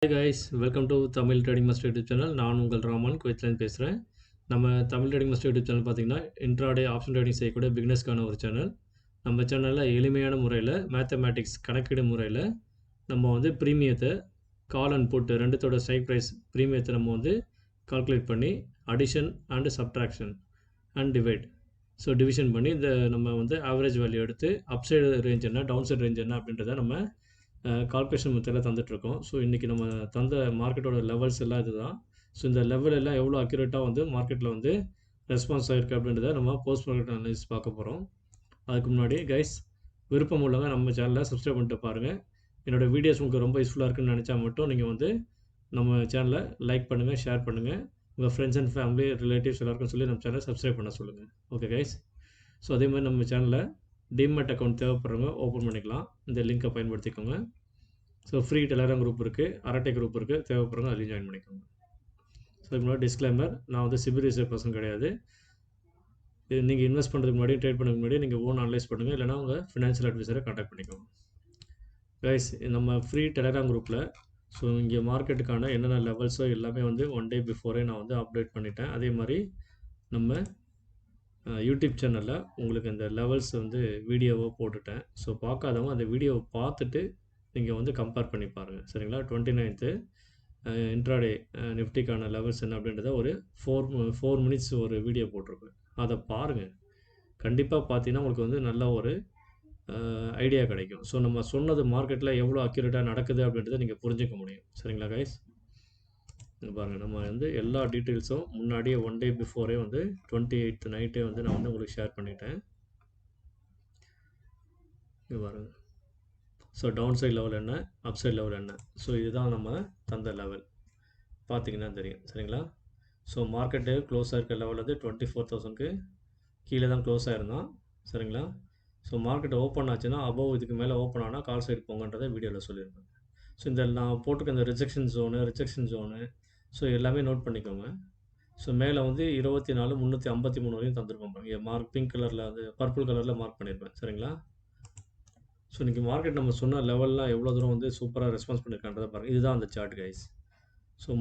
Hi guys, welcome to Tamil Trading Master YouTube channel. நான் உங்கள் ராமன் குவைத்லேருந்து பேசுகிறேன். நம்ம தமிழ் ட்ரேடிங் மாஸ்டர் யூடியூப் சேனல் பார்த்தீங்கன்னா இன்ட்ராடே ஆப்ஷன் ட்ரேடிங் செய்யக்கூடிய பிகினர்ஸ்க்கான ஒரு சேனல். நம்ம சேனலில் எளிமையான முறையில் மேத்தமேட்டிக்ஸ் கணக்கீடு முறையில் நம்ம வந்து ப்ரீமியத்தை கால் அண்ட் புட் ரெண்டுத்தோட ஸ்ட்ரைக் ப்ரைஸ் ப்ரீமியத்தை நம்ம வந்து கால்குலேட் பண்ணி addition and subtraction and divide division பண்ணி இந்த நம்ம வந்து ஆவரேஜ் வேல்யூ எடுத்து அப்சைடு ரேஞ்ச் என்ன டவுன் சைடு ரேஞ்ச் என்ன அப்படின்றத நம்ம கால்குலேஷன் மெத்தடில் தந்துட்டுருக்கோம். இன்றைக்கி நம்ம தந்த மார்க்கெட்டோட லெவல்ஸ் எல்லாம் இதுதான். இந்த லெவல் எல்லாம் எவ்வளோ அக்யூரேட்டாக வந்து மார்க்கெட்டில் வந்து ரெஸ்பான்ஸ் ஆகிருக்கு அப்படின்றத நம்ம போஸ்ட் மார்க்கெட் அனலைஸ் பார்க்க போகிறோம். அதுக்கு முன்னாடி கைஸ் விருப்பம் உள்ளவங்க நம்ம சேனலை சப்ஸ்கிரைப் பண்ணிட்டு பாருங்கள். என்னோடய வீடியோஸ் உங்களுக்கு ரொம்ப யூஸ்ஃபுல்லாக இருக்குன்னு நினச்சா மட்டும் நீங்கள் வந்து நம்ம சேனலை லைக் பண்ணுங்கள், ஷேர் பண்ணுங்கள், உங்கள் ஃப்ரெண்ட்ஸ் அண்ட் ஃபேமிலி ரிலேட்டிவ்ஸ் எல்லாருக்கும் சொல்லி நம்ம சேனலை சப்ஸ்கிரைப் பண்ண சொல்லுங்கள். Okay guys. அதே மாதிரி நம்ம சேனலில் டிமெட் அக்கௌண்ட் தேவைப்படுறவங்க ஓப்பன் பண்ணிக்கலாம். இந்த லிங்க்கை பயன்படுத்திக்கோங்க. ஃப்ரீ டெலகிராம் குரூப் இருக்குது, அரட்டை குரூப் இருக்குது, தேவைப்படுறவங்க அதுலேயும் ஜாயின் பண்ணிக்கோங்க. இதுக்கு முன்னாடி டிஸ்க்ளைமர், நான் வந்து சிபில் ரிசர்வ் பர்சன் கிடையாது. இது நீங்கள் இன்வெஸ்ட் பண்ணுறதுக்கு முன்னாடி ட்ரேட் பண்ணுறதுக்கு முன்னாடி நீங்கள் ஓன் அனலைஸ் பண்ணுங்கள், இல்லைனா உங்கள் ஃபினான்ஷியல் அட்வைசரை கான்டாக்ட் பண்ணிக்கோங்க. கைஸ், நம்ம ஃப்ரீ டெலகிராம் குரூப்பில் இங்கே மார்க்கெட்டுக்கான என்னென்ன லெவல்ஸோ எல்லாமே வந்து ஒன் டே பிஃபோரே நான் வந்து அப்டேட் பண்ணிட்டேன். அதே மாதிரி நம்ம யூடியூப் சேனலில் உங்களுக்கு இந்த லெவல்ஸ் வந்து வீடியோவை போட்டுட்டேன். பார்க்காதவங்க அந்த வீடியோவை பார்த்துட்டு நீங்கள் வந்து கம்பேர் பண்ணி பாருங்கள். சரிங்களா? 29th இன்ட்ராடே நிஃப்டிக்கான லெவல்ஸ் என்ன அப்படின்றத ஒரு 4 மினிட்ஸ் ஒரு வீடியோ போட்டிருப்பேன். அதை பாருங்கள். கண்டிப்பாக பார்த்தீங்கன்னா உங்களுக்கு வந்து நல்ல ஒரு ஐடியா கிடைக்கும். நம்ம சொன்னது மார்க்கெட்டில் எவ்வளோ அக்யூரேட்டாக நடக்குது அப்படின்றத நீங்கள் புரிஞ்சிக்க முடியும். சரிங்களா கைஸ்? பாருங்கள், நம்ம வந்து எல்லா டீட்டெயில்ஸும் முன்னாடியே ஒன் டே பிஃபோரே வந்து 28th நைட்டே வந்து நான் வந்து உங்களுக்கு ஷேர் பண்ணிட்டேன். இது பாருங்கள். டவுன் சைட் லெவல் என்ன, அப் சைட் லெவல் என்ன, இதுதான் நம்ம தந்த லெவல். பார்த்தீங்கன்னா தெரியும். சரிங்களா? மார்க்கெட்டு க்ளோஸ் ஆகிருக்க லெவல் வந்து 24,000க்கு கீழே தான் க்ளோஸ் ஆகிருந்தான். சரிங்களா? மார்க்கெட் ஓப்பன் ஆச்சுன்னா அபவ் இதுக்கு மேலே ஓப்பன் ஆனால் கால் சைடு போங்கன்றதை வீடியோவில் சொல்லியிருப்பேன். இந்த நான் போட்டிருக்க இந்த ரிஜெக்ஷன் ஜோனு எல்லாமே நோட் பண்ணிக்கோங்க. மேலே வந்து 24,353 வரையும் தந்திருப்போம் பாருங்க. பிங்க் கலரில் வந்து பர்பிள் கலரில் மார்க் பண்ணியிருப்பேன். சரிங்களா? இன்றைக்கி மார்க்கெட் நம்ம சொன்ன லெவல்லாம் எவ்வளோ தூரம் வந்து சூப்பராக ரெஸ்பான்ஸ் பண்ணியிருக்கான்றதை பாருங்கள். இதுதான் அந்த சார்ட் கைஸ்.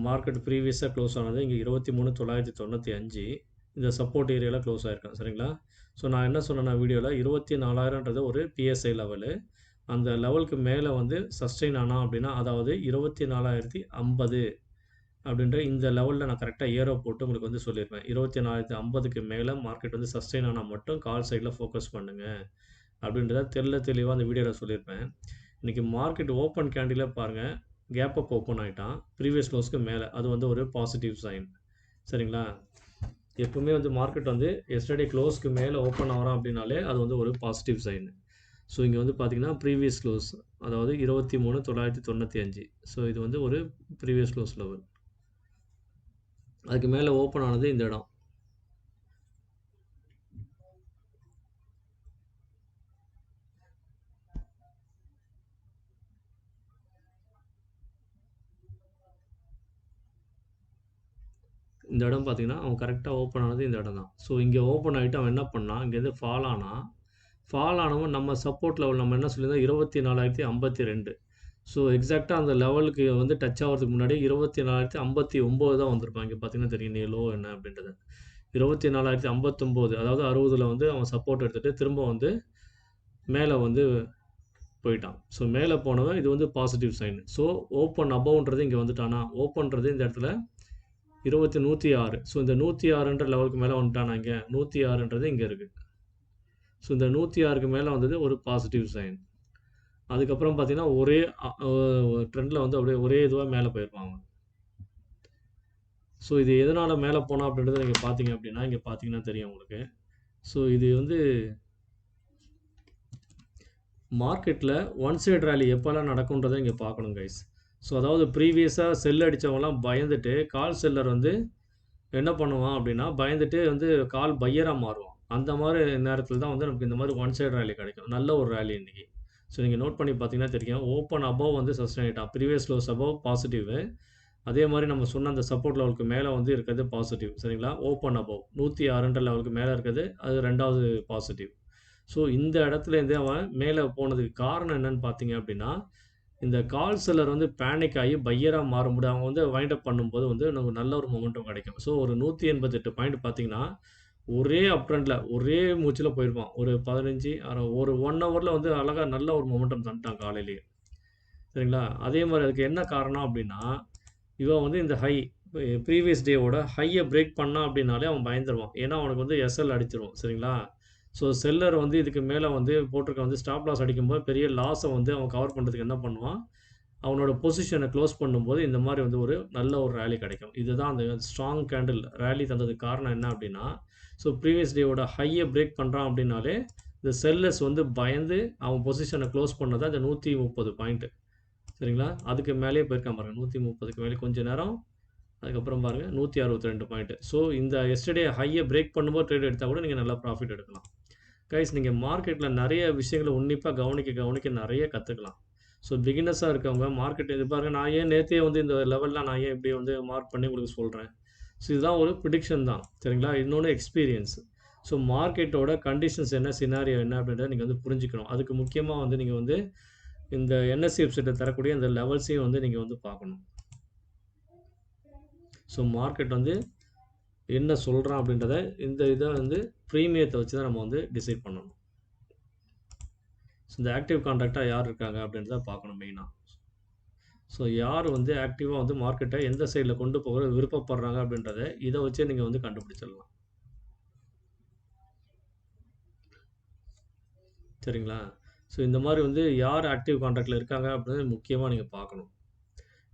மார்க்கெட் ப்ரீவியஸாக க்ளோஸ் ஆனது இங்கே 23,995 இந்த சப்போர்ட் ஏரியாவில் க்ளோஸ் ஆகிருக்கேன். சரிங்களா? நான் என்ன சொன்னேன்னா வீடியோவில் 24,000ன்றது ஒரு பிஎஸ்ஐ லெவலு. அந்த லெவலுக்கு மேலே வந்து சஸ்டெயின் ஆனால் அப்படின்னா, அதாவது 24,050 அப்படின்ற இந்த லெவலில் நான் கரெக்டாக ஏரோ போட்டு உங்களுக்கு வந்து சொல்லியிருப்பேன். 24,050க்கு மேலே மார்க்கெட் வந்து சஸ்டெயின் ஆனால் மட்டும் கால் சைடில் ஃபோக்கஸ் பண்ணுங்கள் அப்படின்றத தெளிவாக அந்த வீடியோவில் சொல்லியிருப்பேன். இன்றைக்கி மார்க்கெட் ஓப்பன் கேண்டில் பாருங்கள், கேப் அப் ஓப்பன் ஆகிட்டான் ப்ரீவியஸ் க்ளோஸ்க்கு மேலே. அது வந்து ஒரு பாசிட்டிவ் சைன். சரிங்களா? எப்பவுமே வந்து மார்க்கெட் வந்து எஸ்டர்டே க்ளோஸ்க்கு மேலே ஓப்பன் ஆகிறான் அப்படின்னாலே அது வந்து ஒரு பாசிட்டிவ் சைன். இங்கே வந்து பார்த்திங்கன்னா ப்ரீவியஸ் க்ளோஸ், அதாவது 23,995. இது வந்து ஒரு ப்ரீவியஸ் க்ளோஸ் லெவல். அதுக்கு மேலே ஓப்பன் ஆனது இந்த இடம். இந்த இடம் பார்த்தீங்கன்னா அவன் கரெக்டாக ஓப்பன் ஆனது இந்த இடம் தான். இங்கே ஓப்பன் ஆகிட்டு அவன் என்ன பண்ணான், இங்கேருந்து ஃபால் ஆனவன் நம்ம சப்போர்ட் லெவல் நம்ம என்ன சொல்லியிருந்தோம், 24,052. எக்ஸாக்டாக அந்த லெவலுக்கு வந்து டச் ஆகிறதுக்கு முன்னாடி 24,059 தான் வந்திருப்பான். இங்கே பார்த்தீங்கன்னா தெரியும் நீ லோ என்ன அப்படின்றது. 24,059, அதாவது 60ல் வந்து அவன் சப்போர்ட் எடுத்துகிட்டு திரும்ப வந்து மேலே வந்து போயிட்டான். மேலே போனவன் இது வந்து பாசிட்டிவ் சைன். ஓப்பன் அபவுன்றது இங்கே வந்துட்டானா, ஓப்பன்றது இந்த இடத்துல 106. இந்த 106ன்ற லெவலுக்கு மேலே வந்துட்டானா, இங்கே 106ன்றது இங்கே இருக்குது. இந்த 106க்கு மேலே வந்தது ஒரு பாசிட்டிவ் சைன். அதுக்கப்புறம் பார்த்தீங்கன்னா ஒரே ட்ரெண்டில் வந்து அப்படியே ஒரே இதுவாக மேலே போயிருப்பாங்க. இது எதனால் மேலே போனால் அப்படின்றத நீங்கள் பார்த்தீங்க அப்படின்னா, இங்கே பார்த்தீங்கன்னா தெரியும் உங்களுக்கு. இது வந்து மார்க்கெட்டில் ஒன் சைடு ரேலி எப்போல்லாம் நடக்கும்ன்றதை இங்கே பார்க்கணும் கைஸ். அதாவது ப்ரீவியஸாக செல் அடித்தவங்களாம் பயந்துட்டு கால் செல்லர் வந்து என்ன பண்ணுவான் அப்படின்னா, பயந்துட்டு வந்து கால் பையராக மாறுவான். அந்த மாதிரி நேரத்தில் தான் வந்து நமக்கு இந்த மாதிரி ஒன் சைடு ரேலி கிடைக்கும். நல்ல ஒரு ரேலி இன்றைக்கி. நீங்கள் நோட் பண்ணி பார்த்தீங்கன்னா தெரியும், ஓப்பன் அபவ் வந்து சஸ்டெயின் ஆகிட்டான். Previous close above positive. அதே மாதிரி நம்ம சொன்ன அந்த சப்போர்ட் லெவலுக்கு மேலே வந்து இருக்கிறது பாசிட்டிவ். சரிங்களா? ஓப்பன் அபவ் 106 லெவலுக்கு மேலே இருக்கிறது அது ரெண்டாவது பாசிட்டிவ். இந்த இடத்துலேருந்தே அவன் மேலே போனதுக்கு காரணம் என்னன்னு பார்த்தீங்க அப்படின்னா, இந்த கால் செல்லர் வந்து பேனிக் ஆகி பையரா மாறும்போது, அவங்க வந்து வைண்ட் அப் பண்ணும்போது வந்து நமக்கு நல்ல ஒரு மொமெண்டம் கிடைக்கும். ஸோ ஒரு 188 பாயிண்ட் பார்த்தீங்கன்னா, ஒரே அப் ட்ரெண்ட்ல ஒரே மூச்சுல போயிருப்பான். ஒரு 15 ஒரு 1 ஹவர்ல வந்து அழகா நல்ல ஒரு மொமெண்டம் தந்துட்டான் காலையிலேயே. சரிங்களா? அதே மாரி அதுக்கு என்ன காரணம் அப்டின்னா, இவன் வந்து இந்த ப்ரீவியஸ் டேவோட ஹைய பிரேக் பண்ணான் அப்டின்னாலே அவன் பயந்துருவான். ஏன்னா, அவனுக்கு வந்து எஸ்எல் அடிச்சுரும். சரிங்களா? ஸோ செல்லர் வந்து இதுக்கு மேல வந்து போட்டிருக்க வந்து ஸ்டாப் லாஸ் அடிக்கும்போது பெரிய லாஸ வந்து அவன் கவர் பண்றதுக்கு என்ன பண்ணுவான், அவனோட பொசிஷன க்ளோஸ் பண்ணும்போது இந்த மாரி வந்து ஒரு நல்ல ஒரு ராலி கிடைக்கும். இதுதான் அந்த ஸ்ட்ராங் கேண்டில் ராலி தந்ததுக்கு காரணம் என்ன அப்டின்னா, ஸோ ப்ரீவியஸ் டேவோட ஹைய பிரேக் பண்றான் அப்டின்னாலே, இந்த செல்லர்ஸ் வந்து பயந்து அவன் பொசிஷன க்ளோஸ் பண்ணது தான் இந்த 130 பாயிண்ட். சரிங்களா? அதுக்கு மேலேயே போயிருக்கான் பாருங்க. 130க்கு மேலே கொஞ்ச நேரம். அதுக்கப்புறம் பாருங்க 162 பாயிண்ட். ஸோ இந்த எஸ்டர்டே ஹைய பிரேக் பண்ணும்போது ட்ரேட் எடுத்தா கூட நீங்க நல்லா ப்ராஃபிட் எடுக்கலாம். கைஸ் நீங்க மார்க்கெட்ல நெறைய விஷயங்கள உன்னிப்பா கவனிக்க நெறைய கத்துக்கலாம். ஸோ பிகினர்ஸா இருக்கவங்க மார்க்கெட் இது பாருங்க நான் ஏன் நேத்தே வந்து இந்த லெவல்லாம் நான் ஏன் இப்படி வந்து மார்க் பண்ணி உங்களுக்கு சொல்றேன். ஸோ இதுதான் ஒரு ப்ரிடிக்ஷன் தான். சரிங்களா? இன்னொன்னு எக்ஸ்பீரியன்ஸ். ஸோ மார்க்கெட்டோட கண்டிஷன்ஸ் என்ன, சினாரியோ என்ன அப்படின்றத நீங்க வந்து புரிஞ்சுக்கணும். அதுக்கு முக்கியமா வந்து நீங்க வந்து இந்த என்எஸ்சி வெப்சைட்ல தரக்கூடிய இந்த லெவல்ஸையும் வந்து நீங்க வந்து பார்க்கணும். ஸோ மார்க்கெட் வந்து என்ன சொல்றான் அப்படின்றத இந்த இத வந்து பிரீமியத்த வச்சு தான் நம்ம வந்து டிசைட் பண்ணணும். ஸோ இந்த ஆக்டிவ் கான்ட்ராக்ட்டா யார் இருக்காங்க அப்படின்றத பார்க்கணும் மெயினா. ஸோ யார் வந்து ஆக்டிவா வந்து மார்க்கெட்ட எந்த சைட்ல கொண்டு போக விருப்பப்படுறாங்க அப்படின்றத இத வச்சே நீங்க வந்து கண்டுபிடிச்சிடலாம். சரிங்களா? ஸோ இந்த மாரி வந்து யார் ஆக்டிவ் கான்ட்ராக்ட்ல இருக்காங்க அப்படின்றத முக்கியமா நீங்க பார்க்கணும்.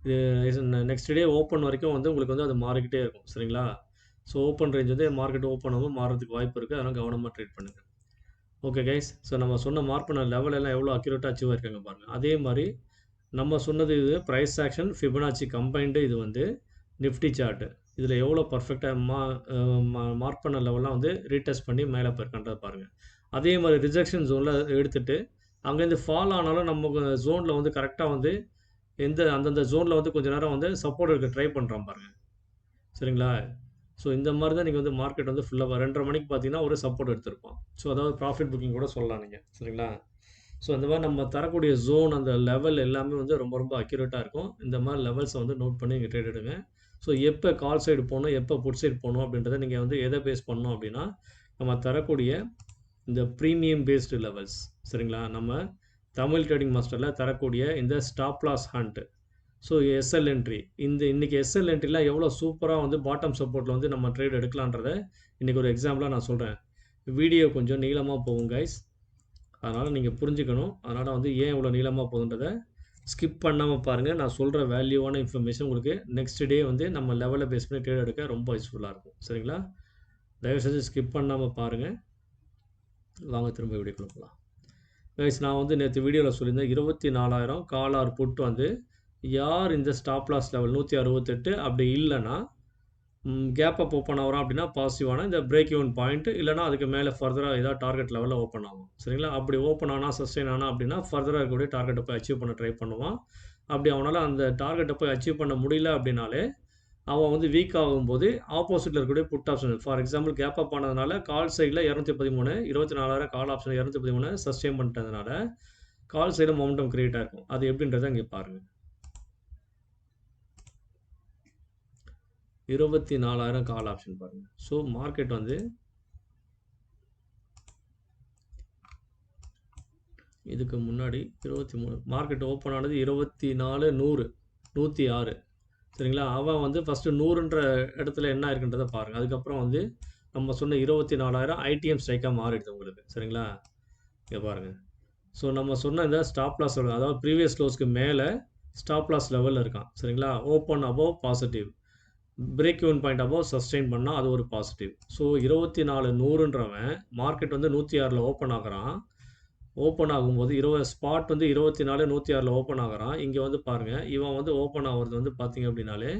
இது நெக்ஸ்ட் டே ஓப்பன் வரைக்கும் வந்து உங்களுக்கு வந்து அது மாறிக்கிட்டே இருக்கும். சரிங்களா? ஸோ ஓப்பன் ரேஞ்ச் வந்து மார்க்கெட் ஓப்பன் ஆகும் மாறுறதுக்கு வாய்ப்பு இருக்கு. அதனால கவனமா ட்ரேட் பண்ணுங்க. Okay guys. ஸோ நம்ம சொன்ன மார்க் பண்ண லெவல் எல்லாம் எவ்வளோ அக்யூரேட்டா அச்சீவ் ஆயிருக்காங்க பாருங்க. அதே மாரி நம்ம சொன்னது இது பிரைஸ் ஆக்ஷன், ஃபிபனாச்சி கம்பைன்டு இது வந்து நிஃப்டி சார்ட். இதில எவ்வளோ பெர்ஃபெக்ட்டா மார்க் பண்ண லெவல்லாம் வந்து ரீடெஸ்ட் பண்ணி மேல போயிருக்கான்றத பாருங்க. அதே மாரி ரிஜெக்ஷன் ஜோன்ல எடுத்துட்டு, அங்கேருந்து ஃபால் ஆனாலும் நமக்கு ஜோன்ல வந்து கரெக்ட்டா வந்து அந்தந்த ஜோன்ல வந்து கொஞ்ச நேரம் வந்து சப்போர்ட் எடுக்க ட்ரை பண்றான் பாருங்க. சரிங்களா? ஸோ இந்த மாரி தான் நீங்க வந்து மார்க்கெட் வந்து ஃபுல்லா 2:30 மணிக்கு பார்த்தீங்கன்னா, ஒரு சப்போர்ட் எடுத்திருப்பான். ஸோ அதாவது ப்ராஃபிட் புக்கிங் கூட சொல்லலாம் நீங்க. சரிங்களா? ஸோ இந்த மாரி நம்ம தரக்கூடிய ஜோன் அந்த லெவல் எல்லாமே வந்து ரொம்ப ரொம்ப அக்யூரேட்டா இருக்கும். இந்த மாரி லெவல்ஸ வந்து நோட் பண்ணி நீங்க ட்ரேட் எடுங்க. ஸோ எப்ப கால் சைடு போணும், எப்ப புட் சைடு போணும் அப்படின்றத நீங்க வந்து எத பேஸ் பண்ணணும் அப்படின்னா, நம்ம தரக்கூடிய இந்த பிரீமியம் பேஸ்டு லெவல்ஸ். சரிங்களா? நம்ம தமிழ் ட்ரேடிங் மாஸ்டர்ல தரக்கூடிய இந்த stop loss hunt. So SL entry. இன்னைக்கு எஸ்எல் என்ட்ரிலாம் எவ்வளோ சூப்பரா வந்து பாட்டம் சப்போர்ட்ல வந்து நம்ம ட்ரேட் எடுக்கலான்றத இன்னைக்கு ஒரு எக்ஸாம்பிளா நான் சொல்றேன். வீடியோ கொஞ்சம் நீளமா போகும் கைஸ். அதனால நீங்க புரிஞ்சுக்கணும். அதனால வந்து ஏன் இவ்வளோ நீளமா போகுதுன்றத ஸ்கிப் பண்ணாம பாருங்க. நான் சொல்ற வேல்யூவான இன்ஃபர்மேஷன் உங்களுக்கு நெக்ஸ்ட் டே வந்து நம்ம லெவல பேஸ் பண்ணி ட்ரேட் எடுக்க ரொம்ப யூஸ்ஃபுல்லா இருக்கும். சரிங்களா? தயவு செஞ்சு ஸ்கிப் பண்ணாம பாருங்க. வாங்க திரும்ப வீடியோக்குள்ள போலாம். கைஸ் நான் வந்து நேத்து வீடியோல சொல்லியிருந்தேன் 24,000 கால் ஆர் புட் வந்து யார் இந்த ஸ்டாப் லாஸ் லெவல் 168 அப்படி இல்லன்னா கேப் அப் ஓப்பன் ஆகுறான் அப்படின்னா பாசிட்டிவான இந்த பிரேக் ஈவன் பாயிண்ட் இல்லைனா அதுக்கு மேலே ஃபர்தராக ஏதாவது டார்கெட் லெவலில் ஓப்பன் ஆகும். சரிங்களா? அப்படி ஓப்பன் ஆனால் சஸ்டெயின் ஆனால் அப்படின்னா ஃபர்தராக இருக்கக்கூடிய டார்கெட்டை போய் அச்சீவ் பண்ண ட்ரை பண்ணுவான். அப்படி அவனால் அந்த டார்கெட்டை போய் அச்சீவ் பண்ண முடியல அப்படின்னாலே அவன் வந்து வீக் ஆகும்போது ஆப்போசிட்டில் இருக்கக்கூடிய put option for example gap up ஆனதுனால கால் சைடில் 213 24,000 கால் ஆப்ஷன் 213 சஸ்டெயின் பண்ணிட்டதுனால கால் சைடில் மொமெண்டம் கிரியேட் ஆகும். அது எப்படின்றத இங்கே பாருங்கள். 24,000 கால் ஆப்ஷன் பாருங்க. ஸோ மார்க்கெட் வந்து இதுக்கு முன்னாடி 23 மார்க்கெட் ஓப்பன் ஆனது 24,100 106. சரிங்களா? அவன் வந்து ஃபஸ்ட்டு 100ன்ற இடத்துல என்ன இருக்குன்றதை பாருங்கள். அதுக்கப்புறம் வந்து நம்ம சொன்ன 24,000 ஐடிஎம் ஸ்ட்ரைக்காக மாறிடுது உங்களுக்கு. சரிங்களா? இங்கே பாருங்கள். ஸோ நம்ம சொன்ன இந்த ஸ்டாப் லாஸ் லெவல் அதாவது ப்ரீவியஸ் க்ளோஸ்க்கு மேலே ஸ்டாப் லாஸ் லெவலில் இருக்கான். சரிங்களா? Open above positive break even point above sustain பண்ணால் அது ஒரு பாசிட்டிவ். ஸோ 24,100ன்றவன் மார்க்கெட் வந்து 106ல் ஓப்பன் ஆகுறான். ஓப்பன் ஆகும்போது ஸ்பாட் வந்து 24,106ல் ஓப்பன் ஆகுறான். இங்கே வந்து பாருங்கள் இவன் வந்து ஓப்பன் ஆகிறது வந்து பார்த்தீங்க அப்படின்னாலே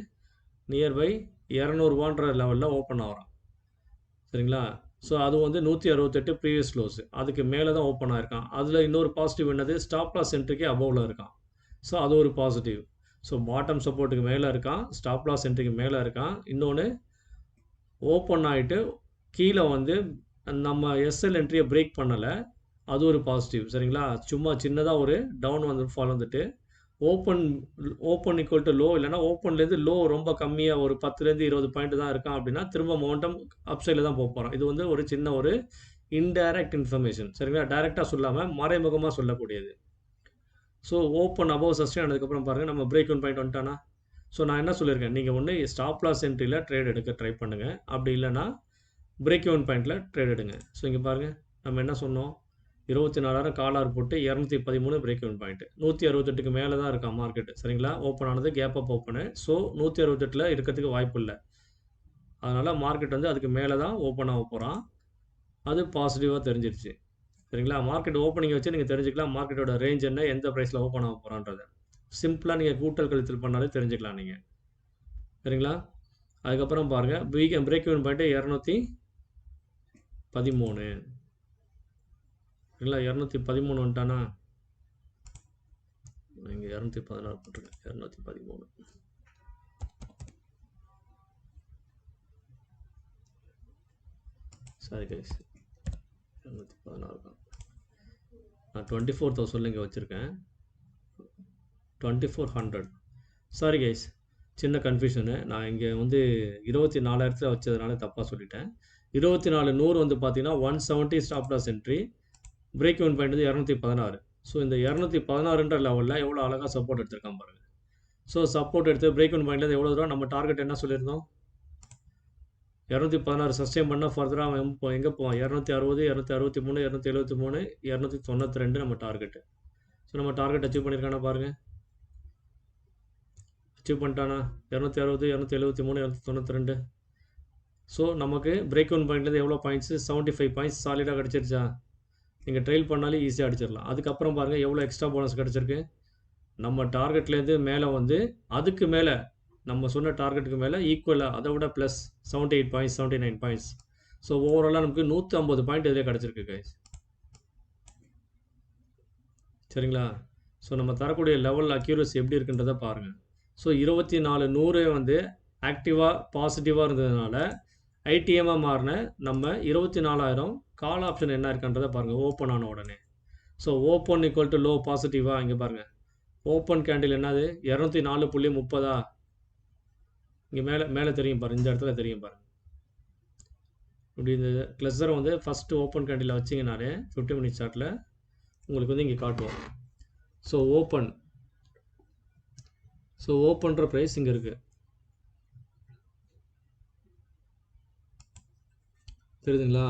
நியர்பை 200 லெவலில் ஓப்பன் ஆகிறான். சரிங்களா? ஸோ அது வந்து 168 ப்ரீவியஸ் க்ளோஸ். அதுக்கு மேலே தான் ஓப்பன் ஆயிருக்கான். அதில் இன்னொரு பாசிட்டிவ் என்னது ஸ்டாப் லாஸ் என்ட்ரிக்கு அபவ்ல இருக்கான். ஸோ அது ஒரு பாசிட்டிவ். ஸோ பாட்டம் சப்போர்ட்டுக்கு மேலே இருக்கான். ஸ்டாப் லாஸ் என்ட்ரிக்கு மேலே இருக்கான். இன்னொன்று ஓப்பன் ஆகிட்டு கீழே வந்து நம்ம எஸ்எல் என்ட்ரியை பிரேக் பண்ணலை. அது ஒரு பாசிட்டிவ். சரிங்களா? சும்மா சின்னதாக ஒரு டவுன் வந்து ஃபால் வந்துட்டு open open equal to low இல்லைனா ஓப்பன்லேருந்து லோ ரொம்ப கம்மியாக ஒரு 10லேருந்து 20 பாயிண்ட் தான் இருக்கான் அப்படின்னா திரும்ப மொமெண்டம் அப்சைடில் தான் போக போகிறோம். இது வந்து ஒரு சின்ன ஒரு இன்டைரக்ட் இன்ஃபர்மேஷன், சரிங்களா? டைரெக்டாக சொல்லாமல் மறைமுகமாக சொல்லக்கூடியது. ஸோ ஓப்பன் அபவ் சஸ்டெயின் ஆனதுக்கப்புறம் பாருங்கள் நம்ம பிரேக் ஒன் பாயிண்ட் வந்துட்டானா. ஸோ நான் என்ன சொல்லியிருக்கேன், நீங்கள் ஒன்று ஸ்டாப் லாஸ் என்ட்ரியில் ட்ரேட் எடுக்க ட்ரை பண்ணுங்கள், அப்படி இல்லைனா பிரேக் ஒன் பாயிண்டில் ட்ரேட் எடுங்க. ஸோ இங்கே பாருங்கள் நம்ம என்ன சொன்னோம், 24,000 காலார் போட்டு 213 பிரேக் ஒன் பாயிண்ட், 168க்கு மேலே தான் இருக்கான் மார்க்கெட்டு, சரிங்களா? ஓப்பன் ஆனது கேப் அப் ஓப்பனு. ஸோ 168ல் இருக்கிறதுக்கு வாய்ப்பு இல்லை. அதனால் மார்க்கெட் வந்து அதுக்கு மேலே தான் ஓப்பன் ஆக போகிறான். அது பாசிட்டிவாக தெரிஞ்சிருச்சு, சரிங்களா? மார்க்கெட் ஓப்பனிங்கை வச்சு நீங்கள் தெரிஞ்சுக்கலாம் மார்க்கெட்டோட ரேஞ்ச் என்ன, எந்த ப்ரைஸில் ஓப்பன் ஆக போகிறான்றதை. சிம்பிளாக நீங்கள் கூட்டல் கழித்தல் பண்ணாலே தெரிஞ்சுக்கலாம் நீங்கள், சரிங்களா? அதுக்கப்புறம் பாருங்கள் பிரேக் ஒன் பாயிண்ட்டு 213, சரிங்களா? 213 வந்துட்டானா, இங்கே 216 போட்டிருக்கேன், 213. சாரி கைஸ், 216 தான். நான் 24,000 இங்கே வச்சுருக்கேன், 2400. சாரி கைஸ், சின்ன கன்ஃபியூஷனு. நான் இங்கே வந்து 24,000 வச்சதுனால தப்பாக சொல்லிட்டேன். 24,100 வந்து பார்த்தீங்கன்னா 170 stop loss entry, break one point வந்து 216. ஸோ இந்த 216ன்ற லெவலில் எவ்வளோ அழகாக சப்போர்ட் எடுத்திருக்கான் பாருங்கள். ஸோ சப்போர்ட் எடுத்து பிரேக் ஒன் பாயிண்ட்லேருந்து எவ்வளோ தூரம், நம்ம டார்கெட் என்ன சொல்லியிருந்தோம், 216 சஸ்டெயின் பண்ணால் ஃபர்தராக அவன் எங்கே போவான், 260, 263, 273, 292 நம்ம டார்கெட்டு. ஸோ நம்ம டார்கெட் அச்சீவ் பண்ணியிருக்கானா பாருங்கள், அச்சீவ் பண்ணிட்டானா, 260, 273, 292. ஸோ நமக்கு பிரேக் ஒன் பாயிண்ட்லேருந்து எவ்வளோ பாயிண்ட்ஸு, 75 பாயிண்ட்ஸ் சாலிடாக கிடச்சிருச்சா. நீங்கள் ட்ரெயில் பண்ணாலே ஈஸியாக அடிச்சிடலாம். அதுக்கப்புறம் பாருங்கள் எவ்வளோ எக்ஸ்ட்ரா போனஸ் கிடச்சிருக்கு. நம்ம டார்கெட்லேருந்து மேலே வந்து அதுக்கு மேலே நம்ம சொன்ன டார்கெட்டுக்கு மேலே ஈக்குவலாக அதை விட ப்ளஸ் 78 பாயிண்ட்ஸ், 79 பாயிண்ட்ஸ். ஸோ ஓவராலாக நமக்கு 150 பாயிண்ட் இதிலே கிடச்சிருக்கு கைஸ், சரிங்களா? ஸோ நம்ம தரக்கூடிய லெவல் அக்யூரசி எப்படி இருக்குன்றதை பாருங்கள். ஸோ 24,100 வந்து ஆக்டிவாக பாசிட்டிவாக இருந்ததுனால ஐடிஎம்மாக மாறின நம்ம 24,000 கால் ஆப்ஷன் என்ன இருக்கான்றதை பாருங்கள் ஓப்பன் ஆன உடனே. So open equal to low பாசிட்டிவாக இங்கே பாருங்கள், ஓப்பன் கேண்டில் என்னது 204.30. இங்கே மேலே தெரியும் பாருங்கள், இந்த இடத்துல தெரியும் பாருங்கள். இப்படி இந்த கிளஸ்டரை வந்து ஃபஸ்ட்டு ஓப்பன் கேண்டில் வச்சிங்கனாலே 50 மினிட்ஸ் சார்ட்டில் உங்களுக்கு வந்து இங்கே காட்டுவோம். ஸோ ஓப்பன்ற ப்ரைஸ் இங்கே இருக்குது, தெரியுதுங்களா?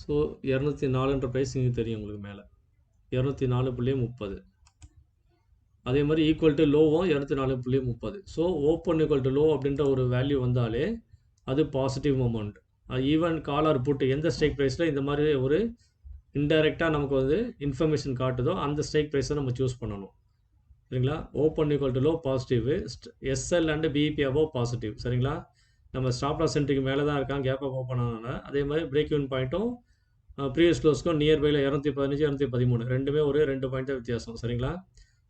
ஸோ 204ன்ற ப்ரைஸ் இங்கே தெரியும் உங்களுக்கு மேலே, 204.30. அதே மாதிரி ஈக்குவல் டு லோவும் 204.30. So open equal to low அப்படின்ற ஒரு வேல்யூ வந்தாலே அது positive moment. Even call or put எந்த ஸ்ட்ரைக் ப்ரைஸில் இந்த மாதிரி ஒரு இன்டைரக்டாக நமக்கு வந்து இன்ஃபர்மேஷன் காட்டுதோ அந்த ஸ்ட்ரைக் ப்ரைஸை நம்ம சூஸ் பண்ணணும், சரிங்களா? Open equal to low positive, SL and BEP above positive, சரிங்களா? நம்ம ஸ்டாப் லாஸ் சென்ட்ரிக்கு மேலே தான் இருக்கான் கேப் அப் ஓப்பன் ஆனதுனால. அதே மாதிரி பிரேக் இன் பாயிண்ட்டும் ப்ரீவியஸ் க்ளோஸ்க்கும் நியர்பையில் 215, 213 ரெண்டுமே ஒரு 2 பாயிண்ட் தான் வித்தியாசம், சரிங்களா?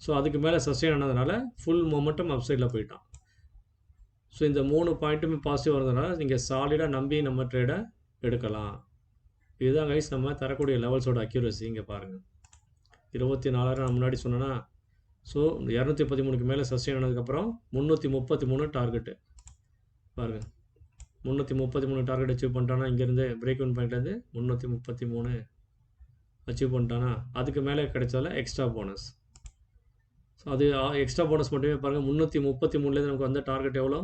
ஸோ அதுக்கு மேலே சஸ்டெயின் ஆனதுனால ஃபுல் மொமெண்டம் அப்சைடில் போயிட்டான். ஸோ இந்த 3 பாயிண்ட்டுமே பாசிட்டிவ் வரதுனால நீங்கள் சாலிடாக நம்பி நம்ம ட்ரேடை எடுக்கலாம். இதுதான் கைஸ் நம்ம தரக்கூடிய லெவல்ஸோட அக்யூரசி. இங்கே பாருங்கள் 24,000 நான் முன்னாடி சொன்னேன்னா, ஸோ 213க்கு மேலே சஸ்டெயின் ஆனதுக்கப்புறம் 333 டார்கெட்டு பாருங்கள், 333 டார்கெட் அச்சீவ் பண்ணிட்டானா, இங்கேருந்து பிரேக் ஒன் பாயிண்ட்லேருந்து 333 அச்சீவ் பண்ணிட்டானா, அதுக்கு மேலே கிடைச்சால எக்ஸ்ட்ரா போனஸ். ஸோ அது எக்ஸ்ட்ரா போனஸ் மட்டுமே பாருங்கள், 333லேருந்து நமக்கு வந்த டார்கெட் எவ்வளோ,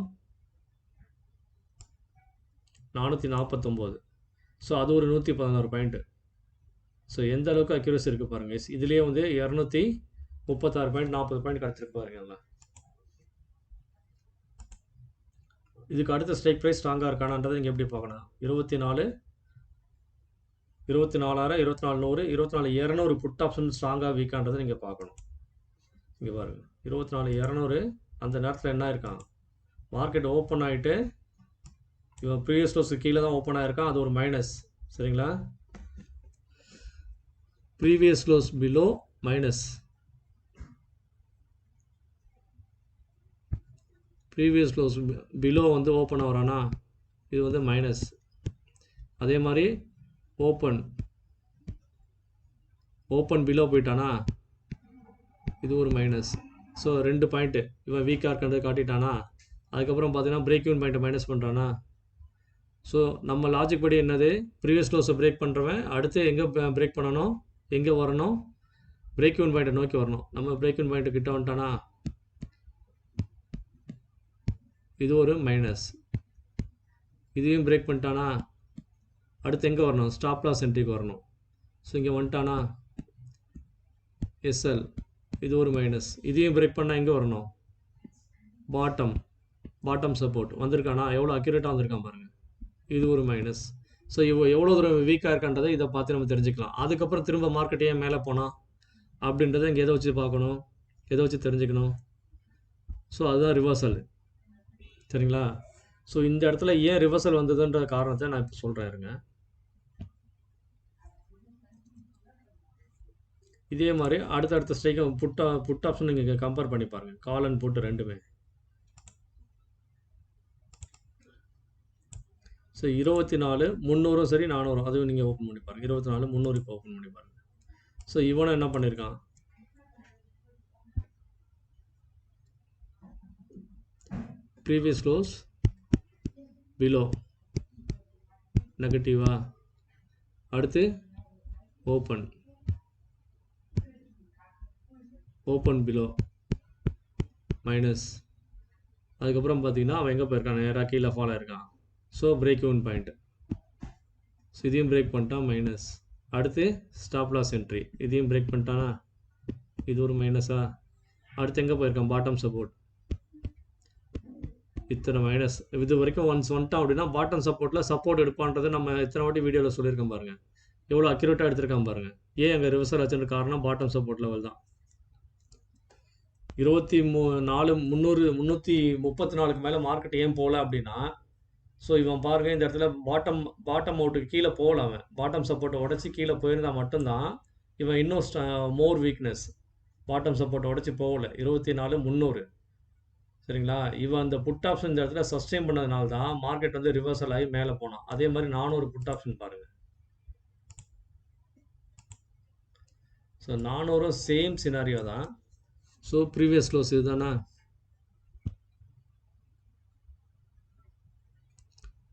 449. ஸோ அது ஒரு 116 பாயிண்ட்டு. ஸோ எந்த அளவுக்கு அக்யூரசி இருக்குது பாருங்கள். இதுலேயே வந்து 236 பாயிண்ட் 40 பாயிண்ட் கிடச்சிருக்கு பாருங்கள். இதுக்கு அடுத்த ஸ்ட்ரைக் ப்ரைஸ் ஸ்ட்ராங்காக இருக்கானான்றதை நீங்கள் எப்படி பார்க்கணும், 24,000, 24,100, 24,200 புட் ஆப்ஷன் ஸ்ட்ராங்காக வீக்கான்றதை நீங்கள் பார்க்கணும். இங்கே பாருங்கள் 24,200 அந்த நேரத்தில் என்ன இருக்கான், மார்க்கெட் ஓப்பன் ஆகிட்டு இவன் ப்ரீவியஸ் க்ளோஸுக்கு கீழே தான் ஓப்பன் ஆகிருக்கான், அது ஒரு மைனஸ், சரிங்களா? Previous close below minus, previous close below வந்து ஓப்பன் ஆகிறானா, இது வந்து மைனஸ். அதே மாதிரி ஓப்பன் பிலோ போயிட்டானா இது ஒரு மைனஸ். ஸோ 2 பாயிண்ட்டு இவன் வீக்காக இருக்கிறத காட்டிட்டானா, அதுக்கப்புறம் பார்த்தீங்கன்னா பிரேக் ஈவன் பாயிண்ட்டை மைனஸ் பண்ணுறானா. ஸோ நம்ம லாஜிக் படி என்னது, ப்ரீவியஸ் க்ளோஸை பிரேக் பண்ணுறவன் அடுத்து எங்கே பிரேக் பண்ணணும், எங்கே வரணும், பிரேக் ஈவன் பாயிண்ட்டை நோக்கி வரணும். நம்ம பிரேக் ஈவன் பாயிண்ட்டு கிட்ட வந்துட்டானா, இது ஒரு மைனஸ். இதையும் பிரேக் பண்ணிட்டானா, அடுத்து எங்கே வரணும், ஸ்டாப் லாஸ் என்ட்ரிக்கு வரணும். ஸோ இங்கே வந்துட்டானா எஸ்எல், இது ஒரு மைனஸ். இதையும் பிரேக் பண்ணால் எங்கே வரணும், பாட்டம் சப்போர்ட் வந்திருக்கானா, எவ்வளோ அக்யூரேட்டாக வந்திருக்கான் பாருங்கள், இது ஒரு மைனஸ். ஸோ எவ்வளோ தூரம் வீக்காக இருக்கான்றதை இதை பார்த்து நம்ம தெரிஞ்சுக்கலாம். அதுக்கப்புறம் திரும்ப மார்க்கெட் ஏன் மேலே போனால் அப்படின்றத இங்கே எதை வச்சு பார்க்கணும், எதை வச்சு தெரிஞ்சுக்கணும். ஸோ அதுதான் ரிவர்சல். சரிங்களா. ஸோ இந்த இடத்துல ஏன் ரிவர்சல் வந்ததுன்ற காரணத்தை நான் இப்போ சொல்கிறேன் இருங்க. இதே மாதிரி அடுத்தடுத்த ஸ்ட்ரைக்கை புட் ஆப்ஷன் நீங்கள் கம்பேர் பண்ணி பாருங்கள், கால் அண்ட் புட் ரெண்டுமே. ஸோ 24 300 சரி 400 அதுவும் நீங்கள் ஓப்பன் பண்ணி பாருங்கள். 24 300 இப்போ ஓப்பன் பண்ணி பாருங்கள். ஸோ இவனை என்ன பண்ணியிருக்கான், ப்ரீவியஸ் க்ளோஸ் பிலோ நெகட்டிவா, அடுத்து ஓப்பன் பிலோ மைனஸ். அதுக்கப்புறம் பார்த்தீங்கன்னா அவன் எங்கே போயிருக்கான், நேராக கீழே ஃபாலோ இருக்கான். So break even point. So இதையும் பிரேக் பண்ணிட்டான் மைனஸ். அடுத்து ஸ்டாப் லாஸ் என்ட்ரி, இதையும் பிரேக் பண்ணிட்டானா, இது ஒரு மைனஸா. அடுத்து எங்கே போயிருக்கான், பாட்டம் சப்போர்ட், இத்தனை மைனஸ். இது வரைக்கும் ஒன்ஸ் வந்துட்டான் அப்படின்னா பாட்டம் சப்போர்ட்டில் சப்போர்ட் எடுப்பான்றது நம்ம எத்தனை வாட்டி வீடியோவில் சொல்லியிருக்கோம் பாருங்கள், எவ்வளோ அக்யூரேட்டாக எடுத்திருக்கான் பாருங்கள். ஏன் அங்கே ரிவர்சல் ஆச்சுன்ற காரணம் பாட்டம் சப்போர்ட் லெவல் தான். 334க்கு மேலே மார்க்கெட் ஏன் போகல அப்படின்னா, ஸோ இவன் பாருங்கள் இந்த இடத்துல பாட்டம் அவுட்டுக்கு கீழே போகல, அவன் பாட்டம் சப்போர்ட்டை உடச்சி கீழே போயிருந்தால் மட்டும்தான் இவன் இன்னும் மோர் வீக்னஸ். பாட்டம் சப்போர்ட்டை உடச்சி போகல 24,300. சரிங்களா. இவன் அந்த புட் ஆப்ஷன் இந்த இடத்துல சஸ்டெயின் பண்ணதுனால தான் மார்க்கெட் வந்து ரிவர்சல் ஆகி மேலே போனான். அதே மாதிரி 400 புட் ஆப்ஷன் பாருங்கள். ஸோ 400 சேம் சினாரியோ தான். ஸோ ப்ரீவியஸ் க்ளோஸ் இதுதானா.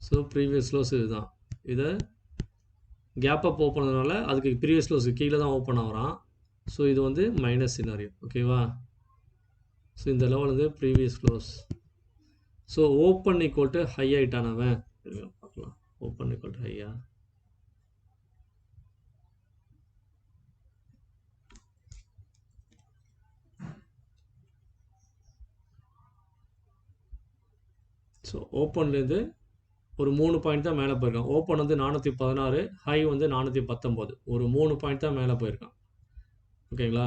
ஸோ ப்ரீவியஸ் க்ளோஸ் இதுதான். இதை கேப் அப் ஓப்பன் பண்ணதுனால அதுக்கு ப்ரீவியஸ் க்ளோஸுக்கு கீழே தான் ஓப்பன் ஆகிறான். ஸோ இது வந்து மைனஸ் சினாரியோ. ஓகேவா. ஸோ இந்த லெவல் வந்து previous close. So open equal to high ஆகிட்டானவன் பார்க்கலாம். ஓப்பன் ஈக்குவல் டு ஹையா, ஸோ ஓப்பன்லேருந்து ஒரு 3 பாயிண்ட் தான் மேலே போயிருக்கான். ஓப்பன் வந்து 416, ஹை வந்து 419, ஒரு 3 பாயிண்ட் தான் மேலே போயிருக்கான். ஓகேங்களா.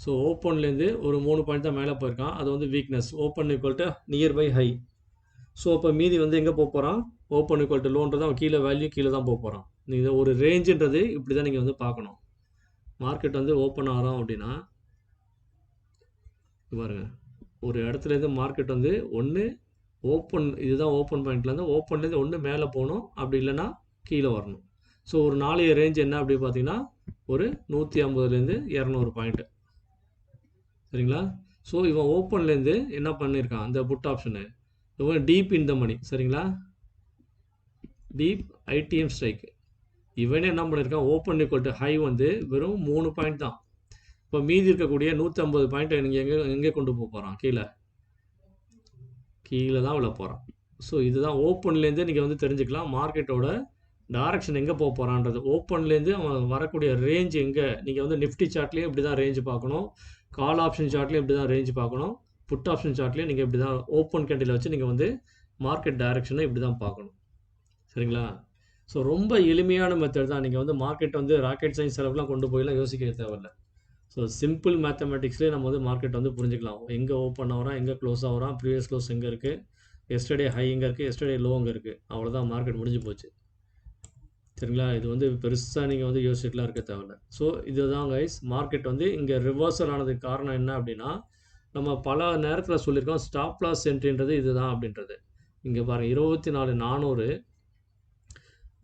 ஸோ ஓப்பன்லேருந்து ஒரு 3 பாயிண்ட் தான் மேலே போயிருக்கான். அது வந்து weakness. Open equal to nearby high. So அப்போ மீதி வந்து எங்கே போக போகிறான், ஓப்பன் ஈக்குவல் டு லோன்றது அவன் கீழே வேல்யூ கீழே தான் போக போகிறான். நீங்கள் ஒரு ரேஞ்சுன்றது இப்படி தான் நீங்கள் வந்து பார்க்கணும். மார்க்கெட் வந்து ஓப்பன் ஆகிறோம் அப்படின்னா பாருங்கள், ஒரு இடத்துலேருந்து மார்க்கெட் வந்து ஒன்று ஓப்பன், இதுதான் ஓப்பன் பாயிண்ட்லேருந்து ஓப்பன்லேருந்து ஒன்று மேலே போகணும், அப்படி இல்லைன்னா கீழே வரணும். ஸோ ஒரு நாளைய ரேஞ்ச் என்ன அப்படி பார்த்தீங்கன்னா ஒரு 150லேருந்து 200 பாயிண்ட்டு. சரிங்களா. ஸோ இவன் ஓப்பன்லேருந்து என்ன பண்ணியிருக்கான், அந்த புட் ஆப்ஷனு இவன் டீப் இந்த மணி. சரிங்களா. Deep IDM strike. இவனே என்ன பண்ணியிருக்கான், ஓப்பன் ஈக்குவல் டு ஹை வந்து வெறும் 3 பாயிண்ட் தான். இப்போ மீதி இருக்கக்கூடிய 150 பாயிண்ட்டை நீங்கள் எங்கே கொண்டு போக போகிறான், கீழே தான் விழ போகிறான். ஸோ இதுதான் ஓப்பன்லேருந்து நீங்கள் வந்து தெரிஞ்சுக்கலாம் மார்க்கெட்டோட டைரக்ஷன் எங்கே போக போகிறான்றது. ஓப்பன்லேருந்து அவன் வரக்கூடிய ரேஞ்ச் எங்கே, நீங்கள் வந்து நிஃப்டி சார்ட்லேயும் இப்படி தான் ரேஞ்சு பார்க்கணும், கால் ஆப்ஷன் சார்ட்லேயும் இப்படி தான் ரேஞ்சு பார்க்கணும், புட் ஆப்ஷன் சார்ட்லேயும் நீங்கள் இப்படி தான் ஓப்பன் கேண்டில் வச்சு நீங்கள் வந்து மார்க்கெட் டைரக்ஷனை இப்படி தான் பார்க்கணும். சரிங்களா. ஸோ ரொம்ப எளிமையான மெத்தட் தான். நீங்கள் வந்து மார்க்கெட் வந்து ராக்கெட் சயின்ஸ் அளவுக்குலாம் கொண்டு போயெல்லாம் யோசிக்க தேவையில்லை. ஸோ சிம்பிள் மேத்தமெட்டிக்ஸ்லேயே நம்ம வந்து மார்க்கெட் வந்து புரிஞ்சுக்கலாம். எங்கே ஓப்பன் ஆகிறான், எங்கே க்ளோஸ் ஆகிறான், ப்ரீவியஸ் க்ளோஸ் எங்கே இருக்குது, எஸ்டர்டே ஹை எங்கே இருக்குது, எஸ்டர்டே லோ எங்கே இருக்குது, அவ்வளோதான் மார்க்கெட் முடிஞ்சு போச்சு. சரிங்களா. இது வந்து பெருசாக நீங்கள் வந்து யோசிக்கலாம் இருக்க தேவையில்லை. ஸோ இதுதான் கைஸ், மார்க்கெட் வந்து இங்கே ரிவர்சல் ஆனதுக்கு காரணம் என்ன அப்படின்னா, நம்ம பல நேரத்தில் சொல்லியிருக்கோம் ஸ்டாப் லாஸ் என்ட்ரின்றது இதுதான் அப்படின்றது. இங்கே பாருங்கள் 24,400